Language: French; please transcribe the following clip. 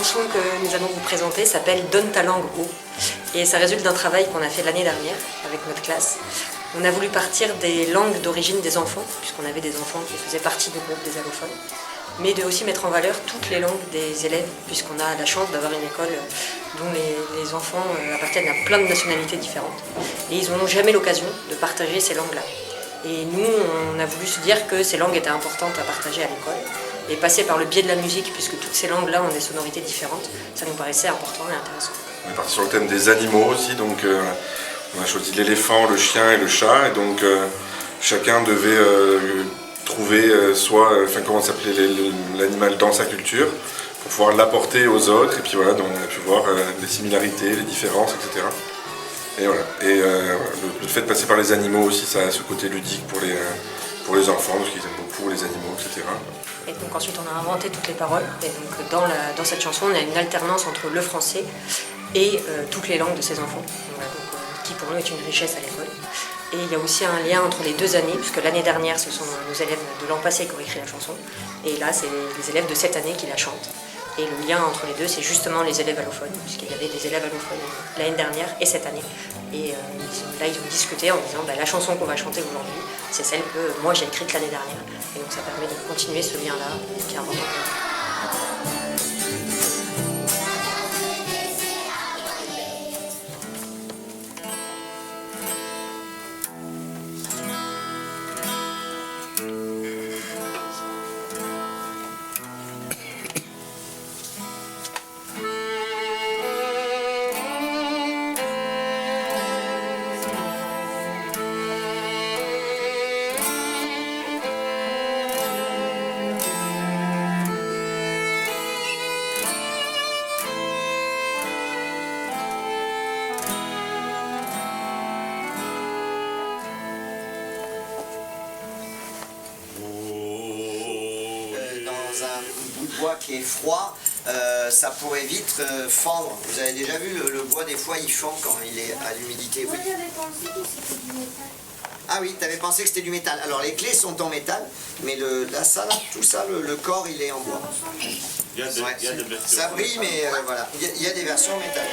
chanson que nous allons vous présenter s'appelle « Donne ta langue haut » et ça résulte d'un travail qu'on a fait l'année dernière avec notre classe. On a voulu partir des langues d'origine des enfants, puisqu'on avait des enfants qui faisaient partie du groupe des allophones, mais de aussi mettre en valeur toutes les langues des élèves, puisqu'on a la chance d'avoir une école dont les enfants appartiennent à plein de nationalités différentes. Et ils n'ont jamais l'occasion de partager ces langues-là. Et nous, on a voulu se dire que ces langues étaient importantes à partager à l'école. Et passer par le biais de la musique, puisque toutes ces langues-là ont des sonorités différentes, ça nous paraissait important et intéressant. On est parti sur le thème des animaux aussi, donc on a choisi l'éléphant, le chien et le chat, et donc chacun devait trouver comment s'appelait l'animal dans sa culture, pour pouvoir l'apporter aux autres, et puis voilà, donc on a pu voir les similarités, les différences, etc. Et voilà, et le fait de passer par les animaux aussi, ça a ce côté ludique pour les enfants, parce qu'ils aiment beaucoup les animaux, etc. Et donc ensuite on a inventé toutes les paroles, et donc dans cette chanson on a une alternance entre le français et toutes les langues de ces enfants, voilà, donc, qui pour nous est une richesse à l'école. Et il y a aussi un lien entre les 2 années, puisque l'année dernière ce sont nos élèves de l'an passé qui ont écrit la chanson, et là c'est les élèves de cette année qui la chantent. Et le lien entre les deux, c'est justement les élèves allophones, puisqu'il y avait des élèves allophones l'année dernière et cette année. Et là, ils ont discuté en disant la chanson qu'on va chanter aujourd'hui, c'est celle que moi j'ai écrite l'année dernière. Et donc ça permet de continuer ce lien-là, qui est important. Un bout de bois qui est froid, ça pourrait vite fendre. Vous avez déjà vu le bois, des fois il fend quand il est à l'humidité. Moi j'avais pensé que c'était du métal. Ah oui, tu avais pensé que c'était du métal. Alors les clés sont en métal, mais tout ça, le corps il est en bois. Il y a des versions. Ça brille, mais voilà, il y a des versions en métal.